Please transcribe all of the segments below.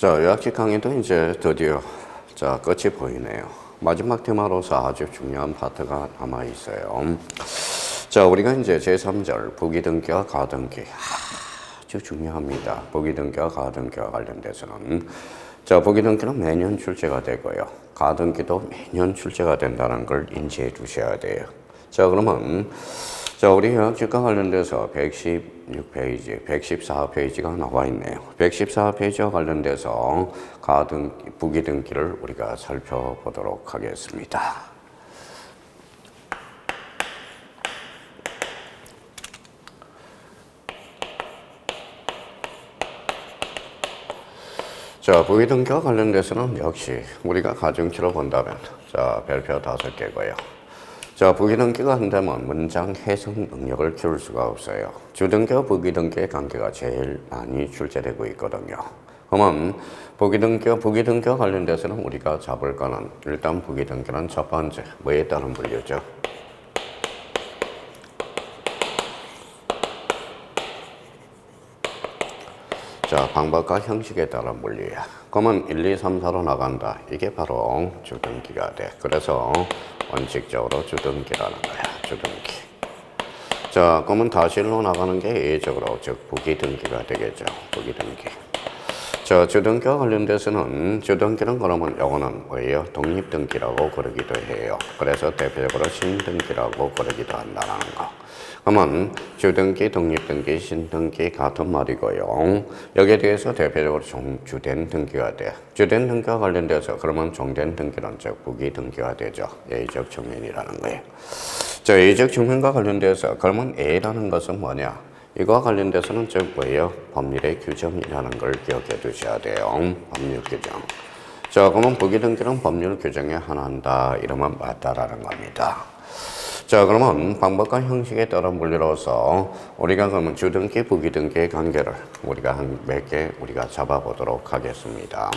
자, 요약식 강의도 이제 드디어 끝이 보이네요. 마지막 테마로서 아주 중요한 파트가 남아 있어요. 자, 우리가 이제 제3절 부기등기와 가등기 아주 중요합니다. 부기등기와 가등기와 관련돼서는 부기등기는 매년 출제가 되고요. 가등기도 매년 출제가 된다는 걸 인지해 주셔야 돼요. 그러면 우리 요약식과 관련돼서 116페이지, 114페이지가 나와 있네요. 114페이지와 관련돼서 부기등기를 우리가 살펴보도록 하겠습니다. 부기등기와 관련돼서는 역시 우리가 가중치로 본다면 별표 5개고요. 부기등기가 한다면 문장 해석 능력을 키울 수가 없어요. 주등기와 부기등기의 관계가 제일 많이 출제되고 있거든요. 그러면 부기등기와 관련돼서는 우리가 잡을 거는 일단 부기등기는 첫 번째 뭐에 따른 분류죠? 방법과 형식에 따른 분류야. 그러면 1, 2, 3, 4로 나간다. 이게 바로 주등기가 돼. 그래서 원칙적으로 주등기라는 거야. 주등기. 그러면 다실로 나가는 게 예외적으로 즉 부기등기가 되겠죠. 부기등기. 주등기와 관련돼서는 주등기는 그러면 요거는 뭐예요? 독립등기라고 그러기도 해요. 그래서 대표적으로 신등기라고 그러기도 한다는 거. 그러면 주등기, 독립등기, 신등기 같은 말이고요. 여기에 대해서 대표적으로 주된 등기가 돼. 주된 등기와 관련돼서 그러면 종된 등기는 즉 부기등기가 되죠. 예의적 측면이라는 거예요. 예의적 측면과 관련돼서 그러면 A라는 것은 뭐냐? 이거와 관련돼서는 즉 뭐예요? 법률의 규정이라는 걸 기억해 두셔야 돼요. 법률 규정. 그러면 부기등기는 법률 규정의 하나다. 이러면 맞다라는 겁니다. 그러면 방법과 형식에 따른 분류로서 우리가 그러면 주등기, 부기등기의 관계를 우리가 한 몇 개 우리가 잡아보도록 하겠습니다.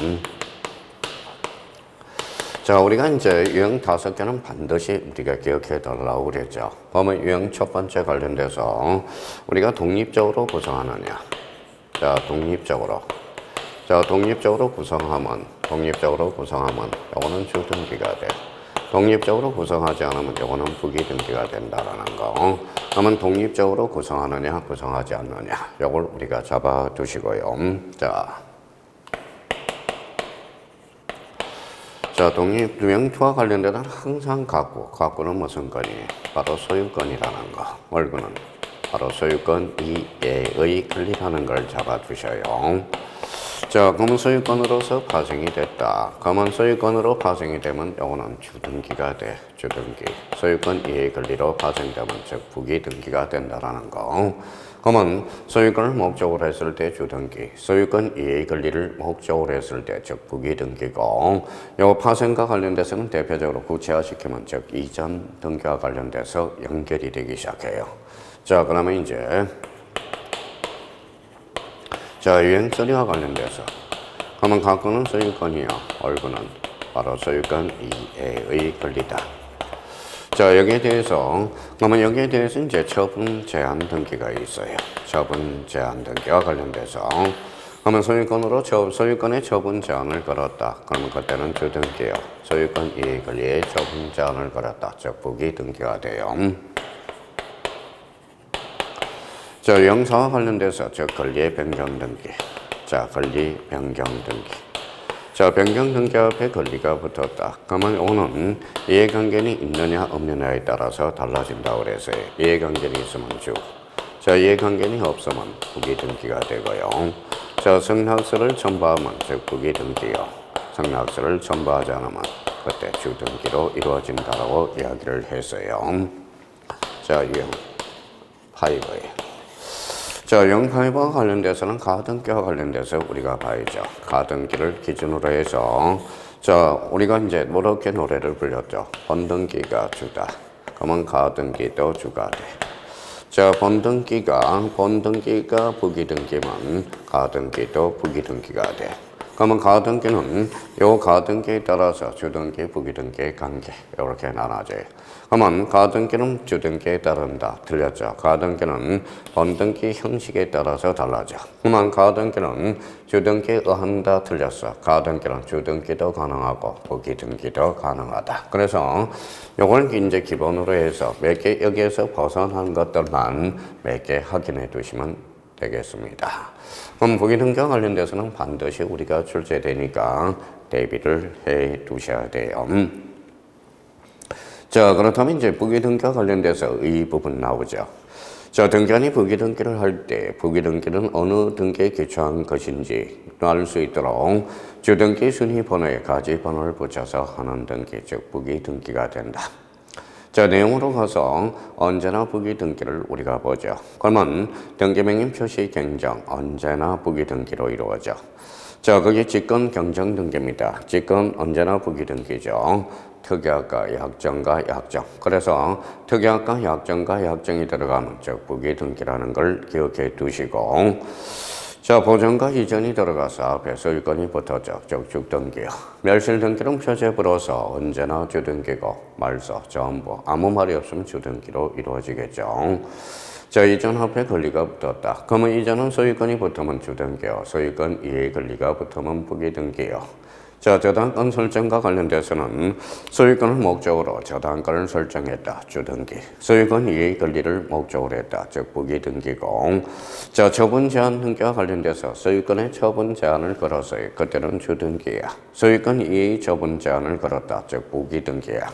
우리가 이제 유형 5개는 반드시 우리가 기억해 달라고 그랬죠. 그러면 유형 첫 번째 관련돼서 우리가 독립적으로 구성하느냐. 독립적으로 구성하면 요거는 주등기가 돼. 독립적으로 구성하지 않으면 요거는 부기등기가 된다라는 거. 그러면 독립적으로 구성하느냐, 구성하지 않느냐. 요걸 우리가 잡아두시고요. 독립유형투와 관련돼서는 항상 가구는 무슨 건이? 바로 소유권이라는 거. 월구는 바로 소유권 이해의 권리라는 걸 잡아두셔요. 그러면 소유권으로서 파생이 됐다. 그러면 소유권으로 파생이 되면 요거는 주등기가 돼. 주등기. 소유권 이해 권리로 파생되면 즉 부기등기가 된다라는 거. 그러면 소유권을 목적으로 했을 때 주등기, 소유권 이해 권리를 목적으로 했을 때 즉 부기등기고, 요 파생과 관련돼서는 대표적으로 구체화시키면 즉 이전 등기와 관련돼서 연결이 되기 시작해요. 그러면 이제 유형처리와 관련돼서 그러면 가구는 소유권이요. 월구는 바로 소유권 이해의 권리다. 여기에 대해서 이제 처분 제한 등기가 있어요. 처분 제한 등기와 관련돼서 그러면 소유권의 처분 제한을 걸었다. 그러면 그때는 주등기요. 소유권 이해 권리의 처분 제한을 걸었다. 즉 부기등기가 돼요. 유형사와 관련돼서 권리의 변경 등기. 권리 변경 등기. 변경 등기 앞에 권리가 붙었다. 그러면 오는 이해관계는 있느냐 없느냐에 따라서 달라진다고 그랬어요. 이해관계는 있으면 주. 이해관계는 없으면 부기등기가 되고요. 승낙서를 첨부하면 즉 부기등기요. 승낙서를 첨부하지 않으면 그때 주등기로 이루어진다라고 이야기를 했어요. 유형 5에. 유형 5와 관련돼서는 가등기와 관련돼서 우리가 봐야죠. 가등기를 기준으로 해서 우리가 이제 이렇게 노래를 불렸죠. 본등기가 주다. 그러면 가등기도 주가 돼. 본등기가 부기등기면 가등기도 부기등기가 돼. 그러면 가등기는 요 가등기에 따라서 주등기, 부기등기의 관계 이렇게 나눠져요. 그러면 가등기는 주등기에 따른다. 틀렸죠. 가등기는 번등기 형식에 따라서 달라져. 그러면 가등기는 주등기에 의한다. 틀렸어. 가등기는 주등기도 가능하고 부기등기도 가능하다. 그래서 요걸 이제 기본으로 해서 몇 개 여기에서 벗어난 것들만 몇 개 확인해 두시면 되겠습니다. 그럼 부기등기와 관련돼서는 반드시 우리가 출제되니까 대비를 해 두셔야 돼요. 자, 그렇다면 이제 부기등기와 관련돼서 이 부분 나오죠. 자, 등기관이 부기등기를 할 때 부기등기는 어느 등기에 기초한 것인지 알 수 있도록 주등기 순위 번호에 가지 번호를 붙여서 하는 등기, 즉 부기등기가 된다. 자, 내용으로 가서 언제나 부기등기를 우리가 보죠. 그러면 등기명인 표시 경정 언제나 부기등기로 이루어져. 자, 그게 직권 경정 등기입니다. 직권 언제나 부기등기죠. 특약과 약정과 약정. 그래서 특약과 약정과 약정이 들어가면 즉 부기등기라는 걸 기억해 두시고, 자, 보전과 이전이 들어가서 앞에 소유권이 붙어져 적축등기요. 멸실등기는 표제부로서 언제나 주등기고 말소, 전부 아무 말이 없으면 주등기로 이루어지겠죠. 자, 이전 앞에 권리가 붙었다. 그러면 이전은 소유권이 붙으면 주등기요. 소유권 이해 권리가 붙으면 부기등기요. 자, 저당권 설정과 관련돼서는 소유권을 목적으로 저당권을 설정했다. 주등기. 소유권 이해 권리를 목적으로 했다. 즉 부기등기고. 자, 처분 제한 등기와 관련돼서 소유권의 처분 제한을 걸었어요. 그때는 주등기야. 소유권 이해 처분 제한을 걸었다. 즉 부기등기야.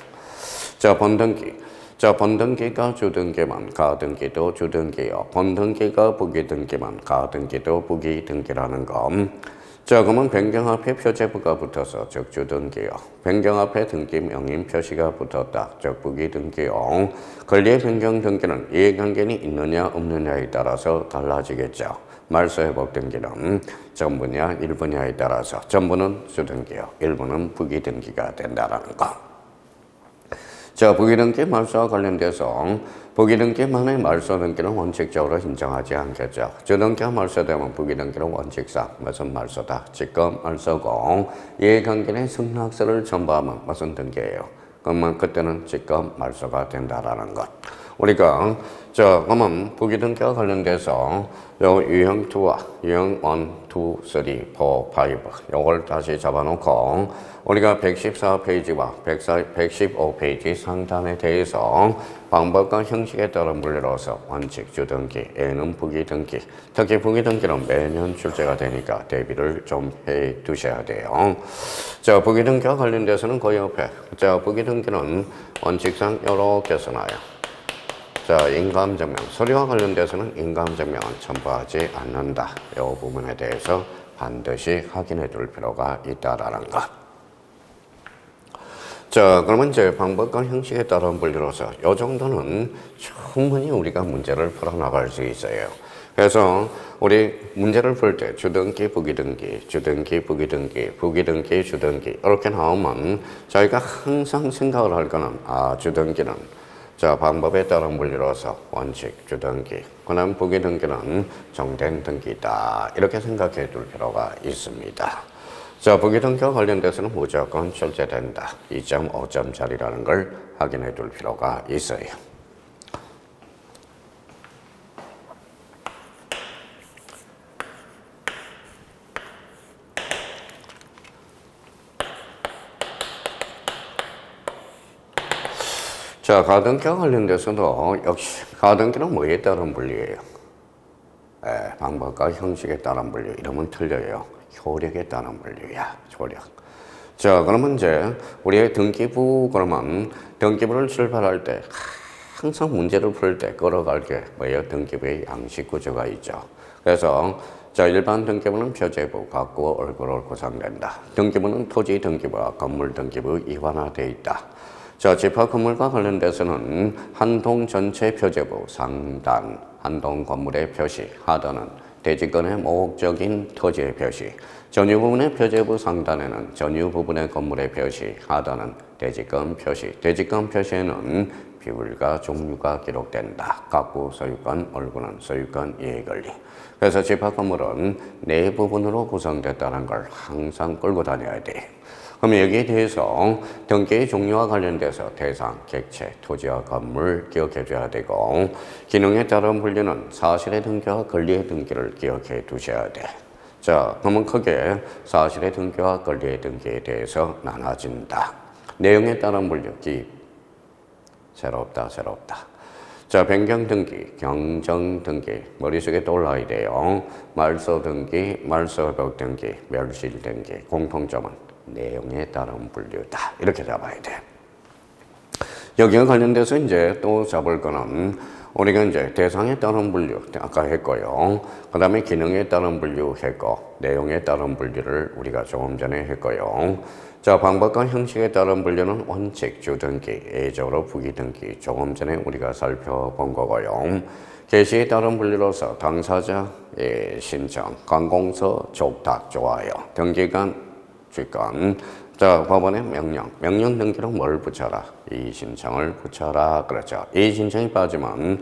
자, 번등기. 자, 번등기가 주등기만 가등기도 주등기요. 번등기가 부기등기만 가등기도 부기등기라는 거. 자, 그러면 변경 앞에 표제부가 붙어서 즉 주등기요. 변경 앞에 등기 명인 표시가 붙었다. 즉 부기등기요. 권리의 변경 등기는 이해관계는 있느냐 없느냐에 따라서 달라지겠죠. 말소회복 등기는 전부냐 일부냐에 따라서 전부는 주등기요. 일부는 부기등기가 된다는 거. 자, 부기등기 말소와 관련돼서 부기등기만의 말소 등기는 원칙적으로 인정하지 않겠죠. 주등기가 말소되면 부기등기는 원칙상 무슨 말소다? 직권 말소고, 이해관계의 승낙서를 첨부하면 무슨 등기예요? 그러면 그때는 직권 말소가 된다라는 것. 우리가 자, 그러면 부기등기와 관련돼서 요 유형 2와 유형 1, 2, 3, 4, 5 요걸 다시 잡아놓고 우리가 114페이지와 115페이지 상단에 대해서 방법과 형식에 따라 물려서 원칙 주등기, A는 부기등기, 특히 부기등기는 매년 출제가 되니까 대비를 좀 해 두셔야 돼요. 자, 부기등기와 관련돼서는 그 옆에 자, 부기등기는 원칙상 이렇게 써놔요. 자, 인감증명, 서류와 관련돼서는 인감증명은 첨부하지 않는다. 이 부분에 대해서 반드시 확인해 둘 필요가 있다라는 것. 자, 그러면 이제 방법과 형식에 따른 분류로서 이 정도는 충분히 우리가 문제를 풀어나갈 수 있어요. 그래서 우리 문제를 풀 때 주등기, 부기등기, 주등기, 부기등기, 부기등기, 주등기 이렇게 나오면 저희가 항상 생각을 할 거는 주등기는 자, 방법에 따른 분류로서 원칙, 주등기, 그 다음 부기등기는 정된 등기다. 이렇게 생각해 둘 필요가 있습니다. 자, 부기등기와 관련돼서는 무조건 출제된다. 2.5점짜리라는 걸 확인해 둘 필요가 있어요. 자, 가등기와 관련돼서도 역시 가등기는 뭐에 따른 분류예요? 방법과 형식에 따른 분류. 이러면 틀려요. 효력에 따른 분류야. 효력. 자, 그러면 이제 우리의 등기부 그러면 등기부를 출발할 때 항상 문제를 풀 때 끌어갈 게 뭐예요? 등기부의 양식 구조가 있죠. 그래서 자, 일반 등기부는 표제부, 가구, 얼굴로 구성된다. 등기부는 토지 등기부와 건물 등기부 이관화되어 있다. 자, 집합 건물과 관련돼서는 한 동 전체 표제부, 상단, 한 동 건물의 표시, 하단은 대지권의 목적인 토지의 표시, 전유 부분의 표제부 상단에는 전유 부분의 건물의 표시, 하단은 대지권 표시, 대지권 표시에는 비율과 종류가 기록된다. 가구, 소유권, 얼굴은 소유권, 이해관리. 그래서 집합 건물은 네 부분으로 구성됐다는 걸 항상 끌고 다녀야 돼. 그럼 여기에 대해서 등기의 종류와 관련돼서 대상, 객체, 토지와 건물 기억해 줘야 되고, 기능에 따른 분류는 사실의 등기와 권리의 등기를 기억해 두셔야 돼. 자, 그러면 크게 사실의 등기와 권리의 등기에 대해서 나눠진다. 내용에 따른 분류, 기입, 새롭다. 자, 변경 등기, 경정 등기, 머릿속에 떠올라야 돼요. 말소 등기, 말소 회복 등기, 멸실 등기, 공통점은 내용에 따른 분류다. 이렇게 잡아야 돼. 여기와 관련돼서 이제 또 잡을 거는 우리가 이제 대상에 따른 분류, 아까 했고요. 그 다음에 기능에 따른 분류 했고, 내용에 따른 분류를 우리가 조금 전에 했고요. 자, 방법과 형식에 따른 분류는 원칙, 주등기, 예외적으로 부기등기, 조금 전에 우리가 살펴본 거고요. 개시에 따른 분류로서 당사자의 신청, 관공서, 족탁, 좋아요, 등기관, 주권. 자, 법원의 명령 등기로 뭘 붙여라? 이의신청을 붙여라. 그렇죠. 이의신청이 빠지면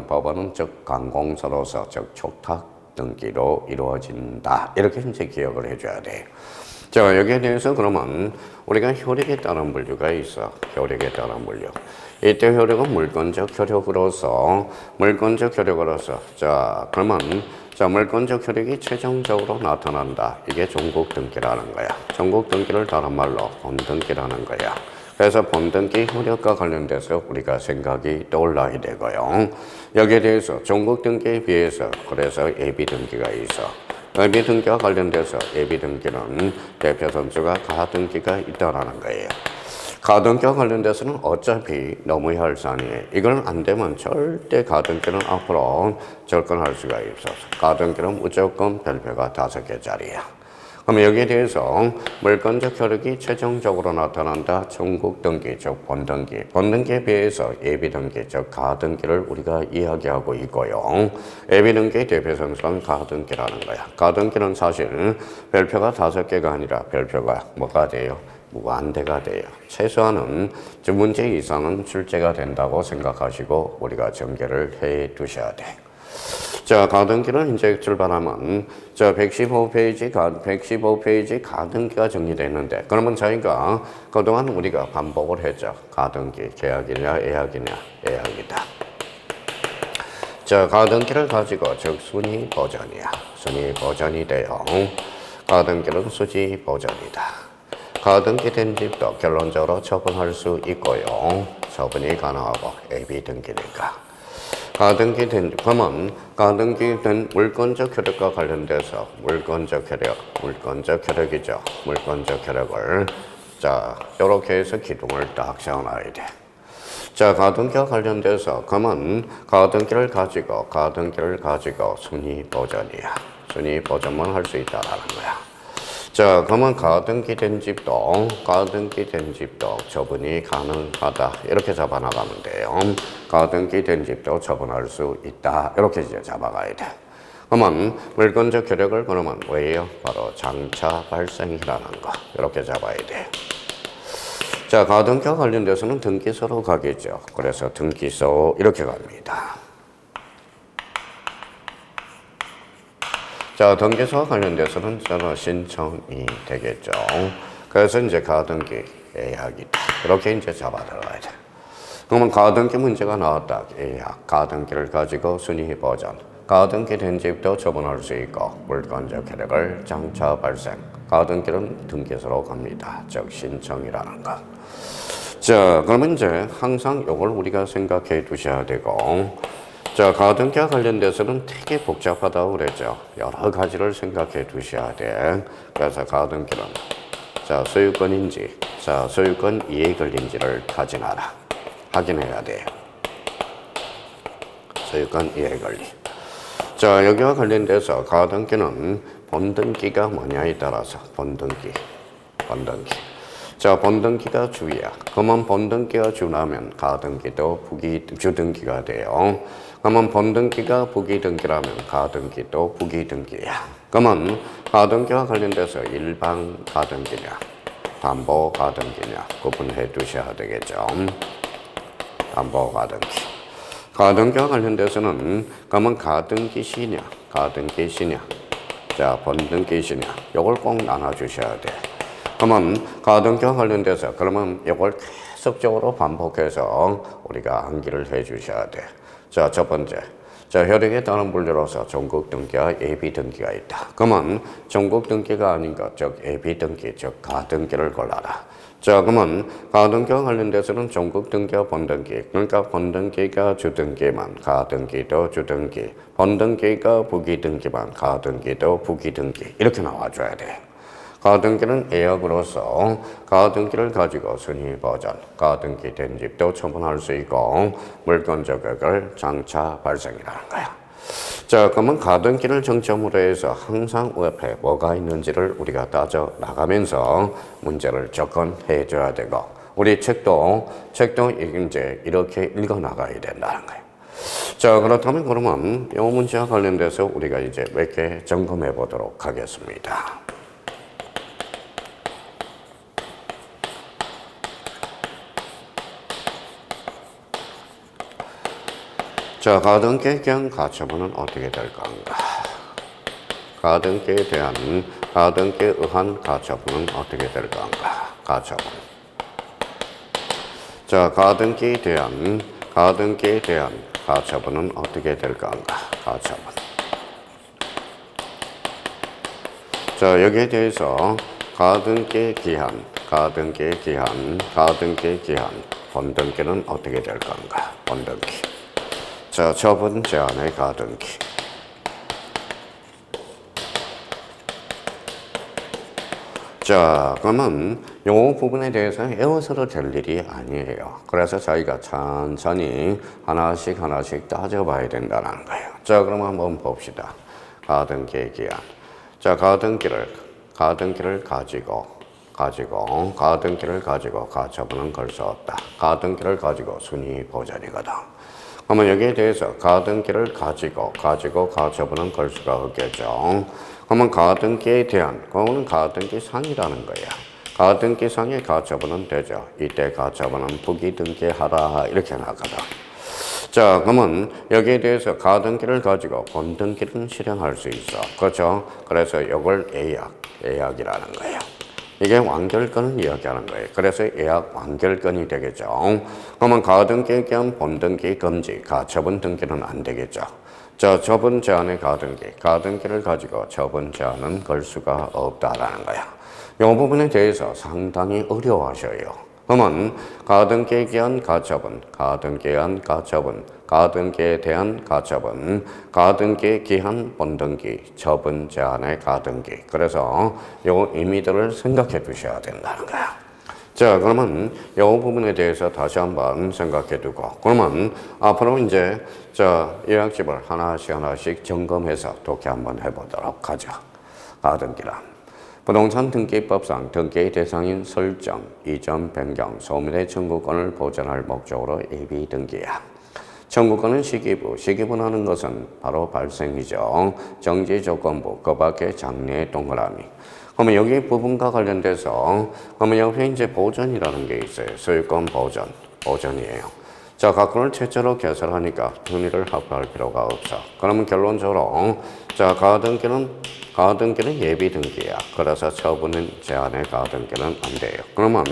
법원은 즉 관공서로서 즉 촉탁 등기로 이루어진다. 이렇게 이제 기억을 해줘야 돼요. 자, 여기에 대해서 그러면 우리가 효력에 따른 분류가 있어. 효력에 따른 분류. 이때 효력은 물권적 효력으로서 자, 그러면 자, 물권적 효력이 최종적으로 나타난다. 이게 종국 등기라는 거야. 종국 등기를 다른 말로 본등기라는 거야. 그래서 본등기 효력과 관련돼서 우리가 생각이 떠올라야 되고요. 여기에 대해서 종국 등기에 비해서 그래서 예비 등기가 있어. 예비 등기와 관련돼서 예비 등기는 대표 선수가 가등기가 있다라는 거예요. 가등기와 관련돼서는 어차피 너무 혈산이에요. 이건 안 되면 절대 가등기는 앞으로 접근할 수가 없어서 가등기는 무조건 별표가 5개짜리야. 그럼 여기에 대해서 물권적 효력이 최종적으로 나타난다. 종국 등기, 즉 본등기. 본등기에 비해서 예비 등기, 즉 가등기를 우리가 이야기하고 있고요. 예비 등기의 대표 선수는 가등기라는 거야. 가등기는 사실 별표가 5개가 아니라 별표가 뭐가 돼요? 무한대가 돼요. 최소한은 두 문제 이상은 출제가 된다고 생각하시고 우리가 전개를 해 두셔야 돼. 자, 가등기는 이제 출발하면 자 115페이지 가등기가 정리되는데 그러면 저희가 그동안 우리가 반복을 했죠. 가등기 계약이냐 예약이냐 예약이다. 자, 가등기를 가지고 즉 순위 버전이 돼요. 가등기는 수지 버전이다. 가등기 된 집도 결론적으로 처분할 수 있고요. 처분이 가능하고 예비 등기니까. 가등기 된 물권적 효력과 관련돼서 물권적 효력이죠. 물권적 효력을 자 이렇게 해서 기둥을 딱 세워놔야 돼. 자, 가등기와 관련돼서 그러면 가등기를 가지고 순위 버전만 할 수 있다라는 거야. 자, 그러면 가등기 된 집도 처분이 가능하다. 이렇게 잡아나가면 돼요. 가등기 된 집도 처분할 수 있다. 이렇게 이제 잡아가야 돼. 그러면 물권적 효력을 그러면 왜요? 바로 장차 발생이라는 거. 이렇게 잡아야 돼. 자, 가등기와 관련돼서는 등기소로 가겠죠. 그래서 등기소 이렇게 갑니다. 자, 등기소와 관련돼서는 저는 신청이 되겠죠. 그래서 이제 가등기 예약이다. 이렇게 이제 잡아 들어가야 돼. 그러면 가등기 문제가 나왔다. 예약, 가등기를 가지고 순위 버전. 가등기 된 집도 처분할 수 있고 물권적 효력을 장차 발생. 가등기는 등기소로 갑니다. 즉 신청이라는 것. 자, 그러면 이제 항상 이걸 우리가 생각해 두셔야 되고. 자, 가등기와 관련돼서는 되게 복잡하다고 그랬죠. 여러 가지를 생각해 두셔야 돼. 그래서 가등기는 자, 소유권인지, 자, 소유권 이해권인지를 확인해야 돼요. 소유권 이해권리. 자, 여기와 관련돼서 가등기는 본등기가 뭐냐에 따라서 본등기. 자, 본등기가 주야. 그러면 본등기가 주라면 가등기도 주등기가 돼요. 그러면 본등기가 부기등기라면 가등기도 부기등기야. 그러면 가등기와 관련돼서 일반 가등기냐, 담보 가등기냐 구분해 두셔야 되겠죠. 담보 가등기. 가등기와 관련돼서는 그러면 가등기 시냐, 가등기 시냐, 자 번등기 시냐, 요걸 꼭 나눠주셔야 돼. 그러면 가등기와 관련돼서 그러면 이걸 계속적으로 반복해서 우리가 암기를 해주셔야 돼. 자, 첫 번째. 자, 혈액에 따른 분류로서 전국 등기와 예비 등기가 있다. 그러면 전국 등기가 아닌 것, 즉 예비 등기, 즉 가등기를 골라라. 자, 그러면 가등기와 관련돼서는 전국 등기와 번등기, 그러니까 번등기가 주등기만, 가등기도 주등기, 번등기가 부기등기만, 가등기도 부기등기 이렇게 나와줘야 돼. 가등기는 예약으로서 가등기를 가지고 순위 보전, 가등기 된 집도 처분할 수 있고 물건 저격을 장차 발생이라는 거야. 자, 그러면 가등기를 정점으로 해서 항상 옆에 뭐가 있는지를 우리가 따져 나가면서 문제를 접근해 줘야 되고 우리 책도 이제 이렇게 읽어 나가야 된다는 거예요. 자, 그렇다면 그러면 이 문제와 관련돼서 우리가 이제 몇 개 점검해 보도록 하겠습니다. 자, 가등기에 대한 가처분은 어떻게 될 건가? 가등기에 대한, 가등기에 의한 가처분은 어떻게 될 건가? 가처분. 자, 가등기에 대한 가처분은 어떻게 될 건가? 가처분. 자, 여기에 대해서 가등기 기한, 번등기는 어떻게 될 건가? 번등기. 자, 처분 제한의 가등기. 자, 그러면 이 부분에 대해서 외워서도 될 일이 아니에요. 그래서 저희가 천천히 하나씩 따져봐야 된다는 거예요. 자, 그럼 한번 봅시다. 가등기의 기한. 자, 가등기를 가지고 가처분은 걸 수 없다. 가등기를 가지고 순위 보전이거든. 그러면 여기에 대해서 가등기를 가지고 가처분은 걸 수가 없겠죠. 그러면 가등기에 대한, 그거는 가등기 상이라는 거야. 가등기 상의 가처분은 되죠. 이때 가처분은 부기등기하라 이렇게 나가다. 자, 그러면 여기에 대해서 가등기를 가지고 번등기는 실행할 수 있어. 그렇죠? 그래서 이걸 예약이라는 거예요. 이게 완결권을 이야기하는 거예요. 그래서 예약 완결권이 되겠죠. 그러면 가등기에 대한 번등기 금지, 가처분 등기는 안 되겠죠. 자, 처분 제한의 가등기를 가지고 처분 제한은 걸 수가 없다라는 거야. 이 부분에 대해서 상당히 어려워하셔요. 그러면 가등기에 대한 가처분, 가등기에 대한 가처분, 가등기 기한 번등기, 처분 제한의 가등기. 그래서 요 의미들을 생각해 두셔야 된다는 거야. 자, 그러면 이 부분에 대해서 다시 한번 생각해 두고, 그러면 앞으로 이제 예약집을 하나씩 점검해서 독해 한번 해보도록 하죠. 가등기란 부동산 등기법상 등기의 대상인 설정, 이전, 변경, 소멸의 청구권을 보전할 목적으로 예비 등기야. 청구권은 시기부는 하는 것은 바로 발생이죠. 정지조건부, 그 밖에 장래의 동그라미. 그러면 여기 부분과 관련돼서 그러면 옆에 이제 보전이라는 게 있어요. 소유권 보전이에요. 자, 각권을 최초로 개설하니까 등기를 합부할 필요가 없어. 그러면 결론적으로 자, 가등기는 예비 등기야. 그래서 처분 제한의 가등기는 안 돼요. 그러면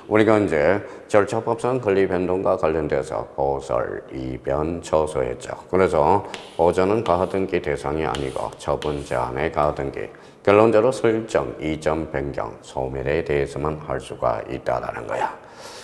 우리가 이제 절차법상 권리 변동과 관련돼서 보설, 이변, 처소했죠. 그래서 보전은 가등기 대상이 아니고 처분 제한의 가등기. 결론적으로 설정, 이전, 변경, 소멸에 대해서만 할 수가 있다라는 거야.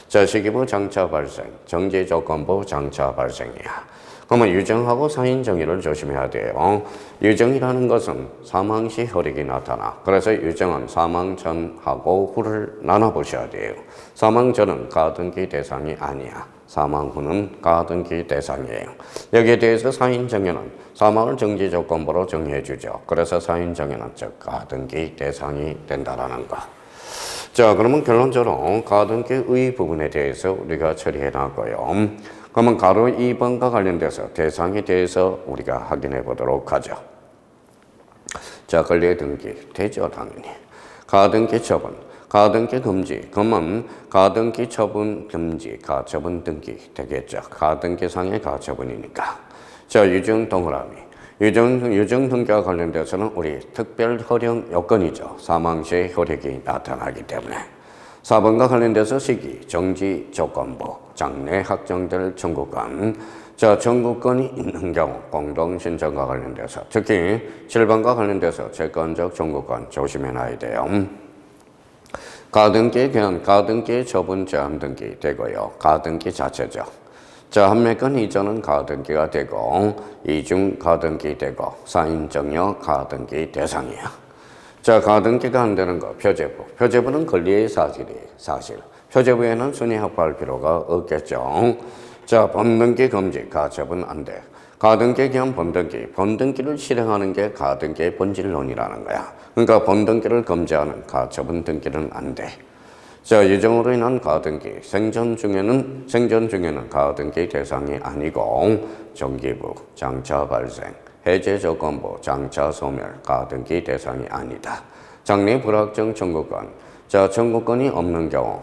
자, 시기부 장차 발생, 정지조건부 장차 발생이야. 그러면 유정하고 사인정의를 조심해야 돼요. 유정이라는 것은 사망 시 혈액이 나타나. 그래서 유정은 사망 전하고 후를 나눠보셔야 돼요. 사망 전은 가등기 대상이 아니야. 사망 후는 가등기 대상이에요. 여기에 대해서 사인정의는 사망을 정지조건부로 정해주죠. 그래서 사인정의는 즉 가등기 대상이 된다라는 거. 자, 그러면 결론적으로 가등기의 부분에 대해서 우리가 처리해 놨고요. 그러면 가로 2번과 관련돼서 대상에 대해서 우리가 확인해 보도록 하죠. 자, 권리의 등기 되죠, 당연히. 가등기 처분. 가등기 금지. 그러면 가등기 처분 금지, 가처분 등기 되겠죠. 가등기상의 가처분이니까. 자, 유증 동그라미. 유증 등기와 관련돼서는 우리 특별 허용 요건이죠. 사망 시 효력이 나타나기 때문에. 4번과 관련돼서 시기, 정지 조건부, 장래 확정될 청구권. 자, 청구권이 있는 경우 공동신청과 관련돼서 특히 7번과 관련돼서 채권적 청구권 조심해놔야 돼요. 가등기에 대한 가등기 처분 제한 등기 되고요. 가등기 자체죠. 자, 한매건 이전은 가등기가 되고 이중 가등기 되고 사인정여 가등기 대상이야. 자, 가등기가 안 되는 거 표제부. 표제부는 권리의 사실. 표제부에는 순위 확보할 필요가 없겠죠. 자, 번등기 금지, 가처분 안 돼. 가등기에 대한 번등기. 번등기를 실행하는 게 가등기의 본질론이라는 거야. 그러니까 번등기를 금지하는 가처분 등기는 안 돼. 자, 유정으로 인한 가등기. 생전 중에는 가등기 대상이 아니고 정기부, 장차 발생, 해제 조건부, 장차 소멸, 가등기 대상이 아니다. 장래 불확정 청구권. 자, 청구권이 없는 경우.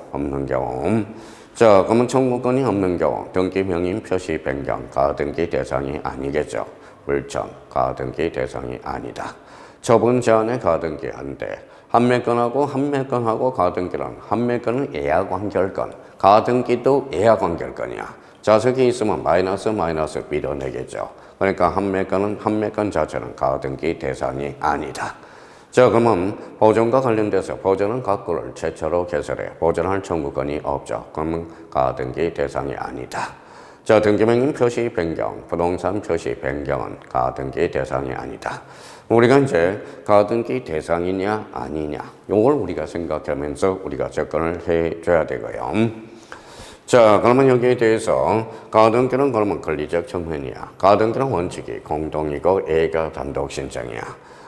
자, 그러면 청구권이 없는 경우 등기 명인 표시 변경, 가등기 대상이 아니겠죠. 불청, 가등기 대상이 아니다. 처분 제한의 가등기 안 돼. 한매건하고 가등기는 한매건은 예약 완결권, 가등기도 예약 완결권이야. 자석이 있으면 마이너스 밀어내겠죠. 그러니까 한매건 자체는 가등기 대상이 아니다. 자, 그러면 보존과 관련돼서 보존은 각구를 최초로 개설해 보존할 청구권이 없죠. 그러면 가등기 대상이 아니다. 자, 등기명인 표시 변경, 부동산 표시 변경은 가등기 대상이 아니다. 우리가 이제 가등기 대상이냐 아니냐 이걸 우리가 생각하면서 우리가 접근을 해줘야 되고요. 자, 그러면 여기에 대해서 가등기는 그러면 권리적 측면이야. 가등기는 원칙이 공동이고 A가 단독 신청이야.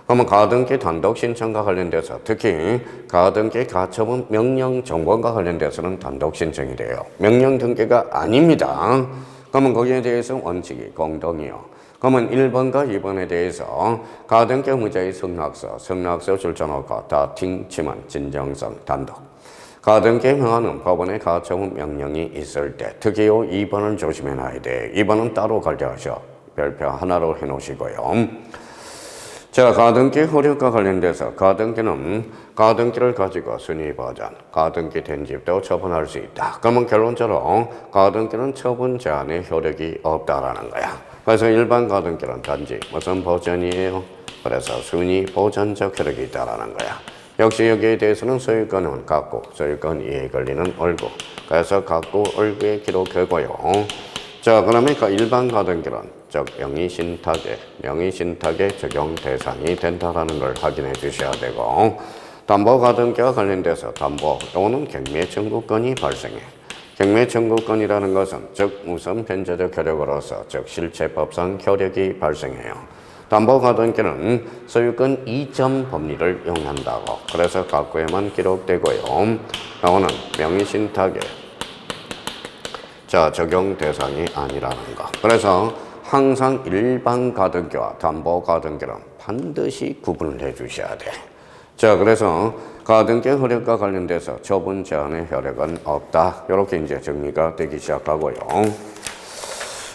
그러면 가등기 단독 신청과 관련돼서 특히 가등기 가처분 명령 정보과 관련돼서는 단독 신청이 돼요. 명령 등기가 아닙니다. 그러면 거기에 대해서 원칙이 공동이요. 그러면 1번과 2번에 대해서 가등기 의무자의 승낙서 줄쳐놓고 다 팅치면 진정성 단독. 가등기에 명하는 법원의 가처분 명령이 있을 때 특히 2번을 조심해놔야 돼. 2번은 따로 관리하셔. 별표 하나로 해놓으시고요. 자, 가등기 효력과 관련돼서 가등기를 가지고 순위 보전, 가등기 된 집도 처분할 수 있다. 그러면 결론적으로 가등기는 처분 제한의 효력이 없다라는 거야. 그래서 일반 가등기는 단지 무슨 보전이에요? 그래서 순위 보전적 효력이 있다라는 거야. 역시 여기에 대해서는 소유권은 각구, 소유권 이해 권리는 얼구. 그래서 각구, 얼구의 기록하고요. 자, 그러면 일반 가등기는 즉 명의신탁의 적용 대상이 된다라는 걸 확인해 주셔야 되고, 담보 가등기와 관련돼서 담보, 또는 경매 청구권이 발생해. 경매 청구권이라는 것은 즉 우선 변제적 효력으로서 즉 실체법상 효력이 발생해요. 담보 가등기는 소유권 이전 법리를 이용한다고. 그래서 각구에만 기록되고요. 나오는 명의신탁의 자, 적용 대상이 아니라는 거. 그래서 항상 일반 가등기와 담보 가등기는 반드시 구분을 해 주셔야 돼. 자, 그래서 가등기 효력과 관련돼서 처분 제한의 효력은 없다. 이렇게 이제 정리가 되기 시작하고요.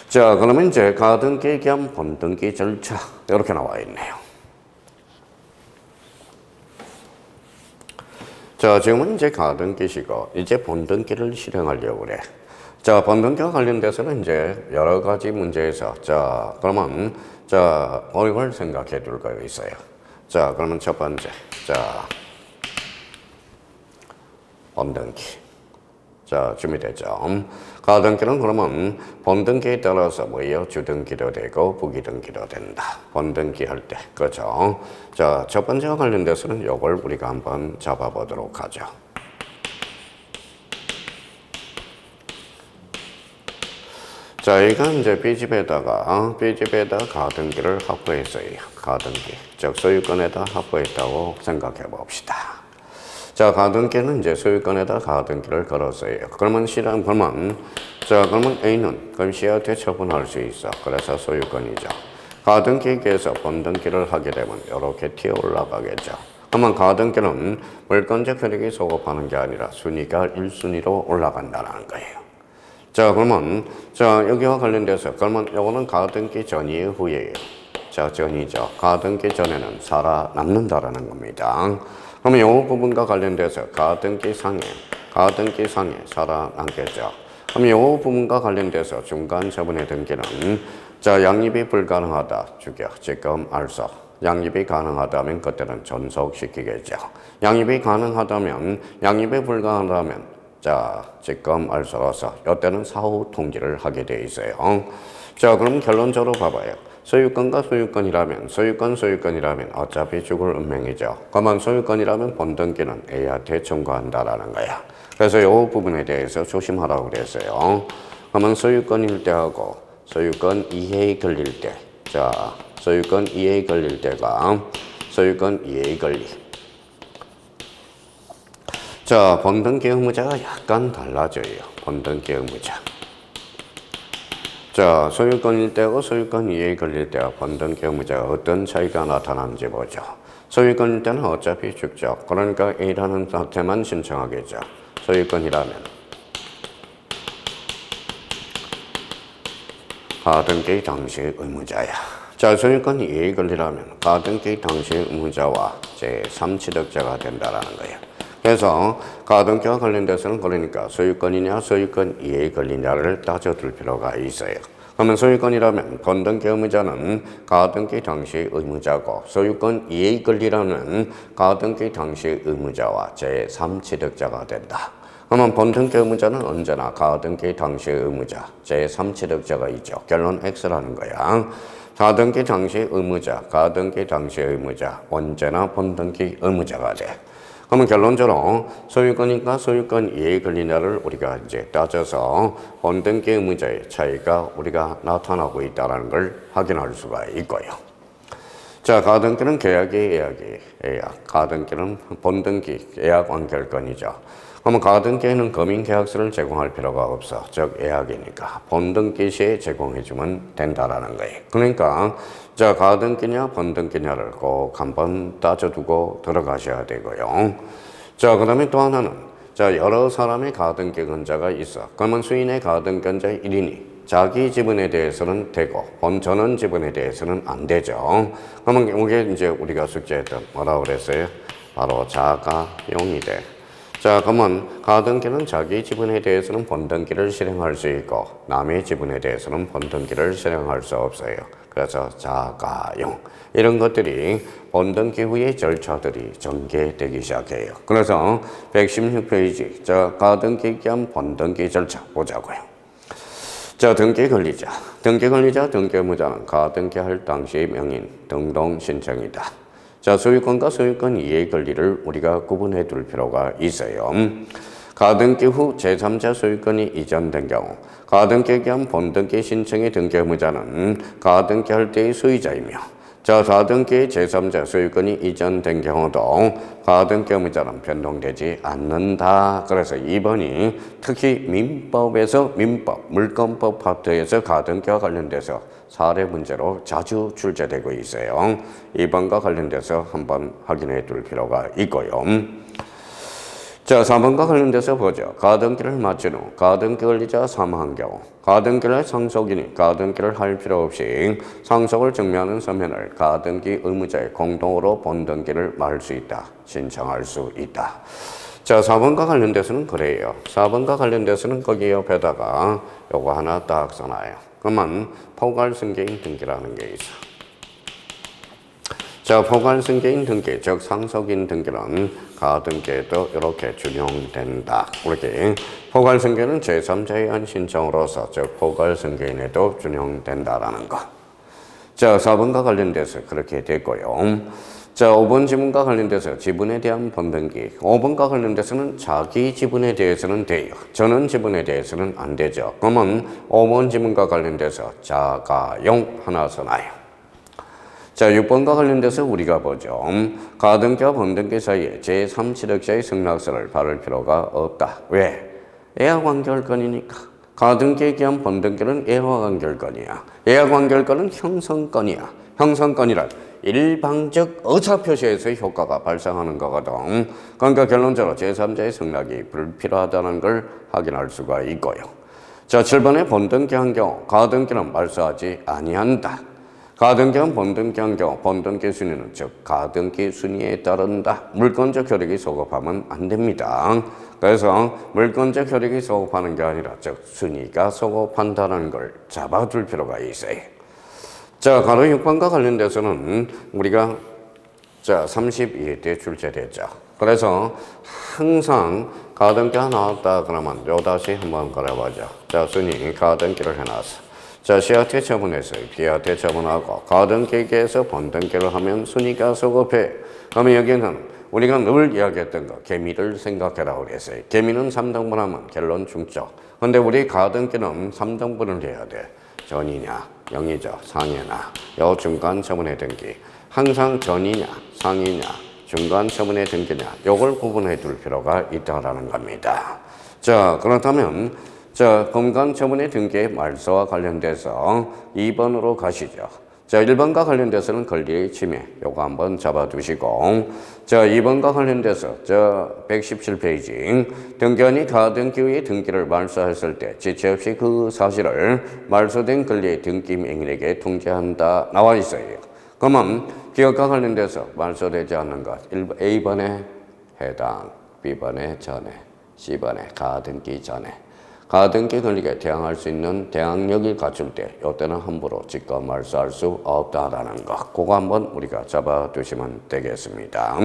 자, 그러면 이제 가등기 겸 본등기 절차 이렇게 나와 있네요. 자, 지금은 이제 가등기시고 이제 본등기를 실행하려고 그래. 자, 본등기와 관련돼서는 이제 여러 가지 문제에서 자, 그러면 자, 이걸 생각해 둘 거가 있어요. 자, 그러면 첫 번째. 자, 본등기. 자, 준비됐죠? 가등기는 그러면 본등기에 따라서 뭐예요? 주등기도 되고 부기등기도 된다. 본등기 할 때. 그렇죠? 자, 첫 번째와 관련돼서는 이걸 우리가 한번 잡아보도록 하죠. 자, 이건 이제 B집에다가 가등기를 확보했어요. 가등기. 즉, 소유권에다 확보했다고 생각해 봅시다. 자, 가등기는 이제 소유권에다 가등기를 걸었어요. 그러면 그러면 A는 그럼 C한테 처분할 수 있어. 그래서 소유권이죠. 가등기에서 본등기를 하게 되면 이렇게 튀어 올라가겠죠. 다만 가등기는 물권적 혈액이 소급하는 게 아니라 순위가 1순위로 올라간다는 거예요. 자, 그러면 자 여기와 관련돼서 그러면 요거는 가등기 전이에요, 후예요? 자, 전이죠. 가등기 전에는 살아남는다라는 겁니다. 그러면 요 부분과 관련돼서 가등기 상에 살아남겠죠. 그럼 요 부분과 관련돼서 중간 처분의 등기는 자 양립이 불가능하다, 주격, 지금 알서. 양립이 가능하다면 그때는 전속시키겠죠. 양립이 가능하다면, 양립이 불가능하다면 자 지금 알서로서 이때는 사후 통지를 하게 돼 있어요. 자 그럼 결론적으로 봐봐요. 소유권과 소유권이라면 어차피 죽을 운명이죠. 그러면 소유권이라면 본등기는 A한테 청구한다라는 거야. 그래서 이 부분에 대해서 조심하라고 그랬어요. 그러면 소유권일 때하고 소유권 이해에 걸릴 때, 자 소유권 이해에 걸릴 때가 소유권 이해에 걸리. 자 본등기 의무자가 약간 달라져요. 본등기 의무자. 자, 소유권일 때하고 소유권 이해에 걸릴 때와 본등기 의무자가 어떤 차이가 나타나는지 보죠. 소유권일 때는 어차피 죽죠. 그러니까 A라는 상태만 신청하겠죠. 소유권이라면 가등기 당시 의무자야. 자, 소유권 이해에 걸리라면 가등기 당시 의무자와 제3취득자가 된다라는 거예요. 그래서 가등기와 관련돼서는 그러니까 소유권이냐 소유권 이해에 걸리냐를 따져둘 필요가 있어요. 그러면 소유권이라면 본등기 의무자는 가등기 당시 의무자고 소유권 이해에 걸리라면 가등기 당시 의무자와 제3취득자가 된다. 그러면 본등기 의무자는 언제나 가등기 당시 의무자, 제3취득자가 있죠. 결론 X라는 거야. 가등기 당시 의무자, 언제나 본등기 의무자가 돼. 그러면 결론적으로 소유권인가 소유권 이해에 걸리냐를 우리가 이제 따져서 본등기 의무자의 차이가 우리가 나타나고 있다는 걸 확인할 수가 있고요. 자, 가등기는 예약. 가등기는 본등기, 예약 완결권이죠. 그러면 가등기에는 금융계약서를 제공할 필요가 없어. 즉 예약이니까 본등기 시에 제공해주면 된다라는 거예요. 그러니까 자 가등기냐 본등기냐를 꼭 한번 따져두고 들어가셔야 되고요. 자 그다음에 또 하나는 자 여러 사람의 가등기 근자가 있어. 그러면 수인의 가등기 근자 1인이 자기 지분에 대해서는 되고 전원 지분에 대해서는 안 되죠. 그러면 이게 이제 우리가 숙제했던 뭐라고 그랬어요? 바로 자가용이 돼. 자, 그러면 가등기는 자기 지분에 대해서는 본등기를 실행할 수 있고 남의 지분에 대해서는 본등기를 실행할 수 없어요. 그래서 자가용 이런 것들이 본등기 후의 절차들이 전개되기 시작해요. 그래서 116페이지 자 가등기 겸 본등기 절차 보자고요. 자 등기 권리자, 등기 의무자는 가등기 할 당시 명인 등록 신청이다. 자, 소유권과 소유권 이해의 권리를 우리가 구분해 둘 필요가 있어요. 가등기 후 제3자 소유권이 이전된 경우 가등기 겸 본등기 신청의 등기 의무자는 가등기 할 때의 소유자이며 자, 가등기의 제3자 소유권이 이전된 경우도 가등기 의무자는 변동되지 않는다. 그래서 2번이 특히 민법에서 물권법 파트에서 가등기와 관련돼서 사례 문제로 자주 출제되고 있어요. 2번과 관련돼서 한번 확인해 둘 필요가 있고요. 자, 3번과 관련돼서 보죠. 가등기를 마친 후 가등기 권리자가 사망한 경우 가등기를 상속인이 가등기를 할 필요 없이 상속을 증명하는 서면을 가등기 의무자의 공동으로 본등기를 말 수 있다. 신청할 수 있다. 자, 4번과 관련돼서는 그래요. 4번과 관련돼서는 거기 옆에다가 요거 하나 딱 써놔요. 그러면 포괄승계인 등기라는 게 있어. 자, 포괄승계인 등기, 즉 상속인 등기는 가등기에도 이렇게 준용된다. 이렇게 포괄승계는 제3자에 의한 신청으로서 즉 포괄승계인에도 준용된다라는 거. 자, 4번과 관련돼서 그렇게 됐고요. 자, 5번 지분과 관련돼서 지분에 대한 본등기. 5번과 관련돼서는 자기 지분에 대해서는 돼요. 전원 지분에 대해서는 안 되죠. 그러면 5번 지분과 관련돼서 자가용 하나 써놔요. 자, 6번과 관련돼서 우리가 보죠. 가등기와 본등기 사이에 제3취득자의 승낙서를 받을 필요가 없다. 왜? 예약완결권이니까. 가등기에 기한 본등기는 예약완결권이야. 예약완결권은 형성권이야. 형성권이란 일방적 의사표시에서 효과가 발생하는 거거든. 그러니까 결론적으로 제3자의 승낙이 불필요하다는 걸 확인할 수가 있고요. 자, 7번에 본등기한 경우 가등기는 말소하지 아니한다. 가등기는 본등기한 경우 본등기 순위는 즉 가등기 순위에 따른다. 물권적 효력이 소급하면 안 됩니다. 그래서 물권적 효력이 소급하는 게 아니라 즉 순위가 소급한다는 걸 잡아둘 필요가 있어요. 자, 가로 6번과 관련돼서는 우리가 자 32회 출제됐죠. 그래서 항상 가등기가 나왔다 그러면 요 다시 한번 걸어보죠. 자, 순위 가등기를 해놨어. 자, 시한테 처분했어요. 비한테 처분하고 가등기에서 본등기를 하면 순위가 소급해. 그러면 여기는 우리가 늘 이야기했던 거 개미를 생각해라 그랬어요. 개미는 3등분 하면 결론 중죠. 근데 우리 가등기는 3등분을 해야 돼. 전이냐, 영이죠, 상이냐, 요 중간 처분의 등기. 항상 전이냐, 상이냐, 중간 처분의 등기냐, 요걸 구분해 둘 필요가 있다라는 겁니다. 자, 그렇다면 자, 검관 처분의 등기의 말소와 관련돼서 2번으로 가시죠. 자, 1번과 관련돼서는 권리의 침해. 요거 한번 잡아두시고. 자, 2번과 관련돼서 저 117페이지. 등기원이 가등기의 등기를 말소했을 때 지체 없이 그 사실을 말소된 권리의 등기 명인에게 통지한다. 나와 있어요. 그러면 기업과 관련돼서 말소되지 않는 것. A번에 해당, B번에 전에, C번에 가등기 전에. 가등기 권리에 대항할 수 있는 대항력을 갖출 때 이때는 함부로 직권 말소할 수 없다라는 거. 그거 한번 우리가 잡아두시면 되겠습니다.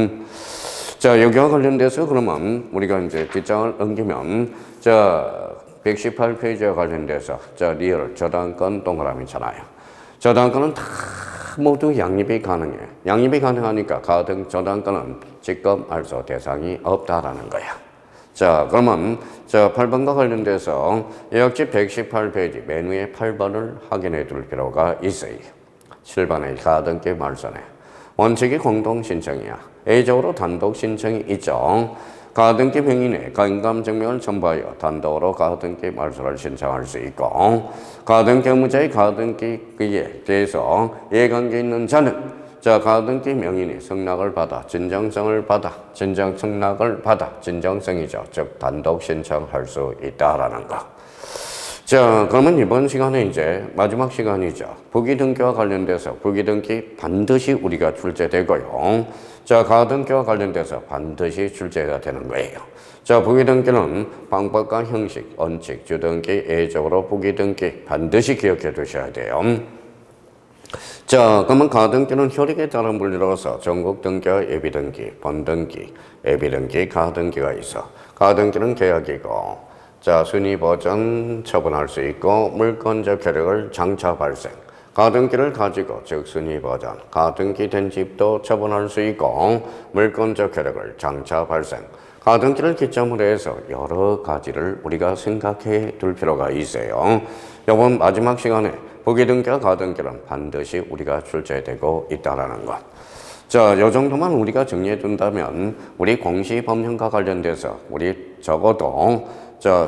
자, 여기와 관련돼서 그러면 우리가 이제 뒷장을 넘기면 자 118페이지와 관련돼서 자 리얼 저당권 동그라미잖아요. 저당권은 다 모두 양립이 가능해. 양립이 가능하니까 가등 저당권은 직권 말소 대상이 없다라는 거야. 자, 그러면 자 8번과 관련돼서 예약지 118페이지 맨 위에 8번을 확인해 둘 필요가 있어요. 7번의 가등기 말소네. 원칙이 공동 신청이야. A적으로 단독 신청이 있죠. 가등기 명인의 가인감증명을 첨부하여 단독으로 가등기 말소를 신청할 수 있고 가등기 의무자의 가등기에 대해서 이해관계 있는 자는 자, 가등기 명인이 승낙을 받아, 진정성을 받아, 진정승낙을 받아, 진정성이죠. 즉, 단독 신청할 수 있다라는 거. 자, 그러면 이번 시간에 이제 마지막 시간이죠. 부기등기와 관련돼서 부기등기 반드시 우리가 출제되고요. 자, 가등기와 관련돼서 반드시 출제가 되는 거예요. 자, 부기등기는 방법과 형식, 원칙, 주등기, 예외적으로 부기등기 반드시 기억해 두셔야 돼요. 자, 그러면 가등기는 효력에 따른 분류로서 전국등기와 예비등기, 본등기, 예비등기, 가등기가 있어. 가등기는 계약이고, 자, 순위 보전 처분할 수 있고, 물권적 효력을 장차 발생. 가등기를 가지고, 즉, 순위 보전, 가등기 된 집도 처분할 수 있고, 물권적 효력을 장차 발생. 가등기를 기점으로 해서 여러 가지를 우리가 생각해 둘 필요가 있어요. 이번 마지막 시간에 부기등기와 가등기는 반드시 우리가 출제되고 있다라는 것. 자, 요 정도만 우리가 정리해 둔다면 우리 공시법령과 관련돼서 우리 적어도 자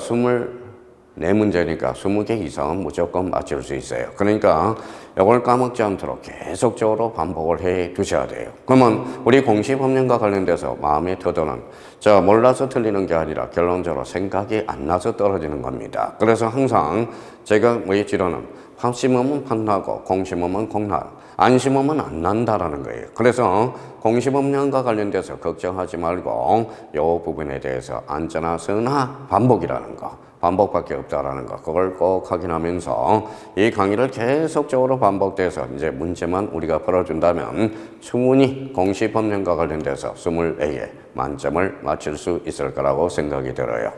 24문제니까 20개 이상은 무조건 맞출 수 있어요. 그러니까 이걸 까먹지 않도록 계속적으로 반복을 해 두셔야 돼요. 그러면 우리 공시법령과 관련돼서 마음에 들어는 자 몰라서 틀리는 게 아니라 결론적으로 생각이 안 나서 떨어지는 겁니다. 그래서 항상 제가 우리 지로는 판 심으면 판나고 공 심으면 공나 안 심으면 안 난다라는 거예요. 그래서 공시법령과 관련돼서 걱정하지 말고 이 부분에 대해서 안전하 선하 반복이라는 거 반복밖에 없다라는 거 그걸 꼭 확인하면서 이 강의를 계속적으로 반복돼서 이제 문제만 우리가 풀어준다면 충분히 공시법령과 관련돼서 24개 만점을 맞출 수 있을 거라고 생각이 들어요.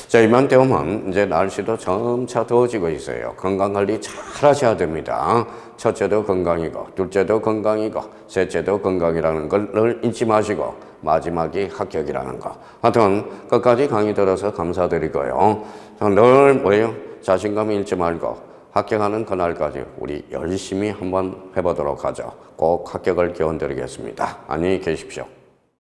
자, 이맘때 오면 이제 날씨도 점차 더워지고 있어요. 건강관리 잘 하셔야 됩니다. 첫째도 건강이고 둘째도 건강이고 셋째도 건강이라는 걸 늘 잊지 마시고 마지막이 합격이라는 거. 하여튼 끝까지 강의 들어서 감사드리고요. 늘 뭐예요? 자신감 잃지 말고 합격하는 그날까지 우리 열심히 한번 해보도록 하죠. 꼭 합격을 기원드리겠습니다. 안녕히 계십시오.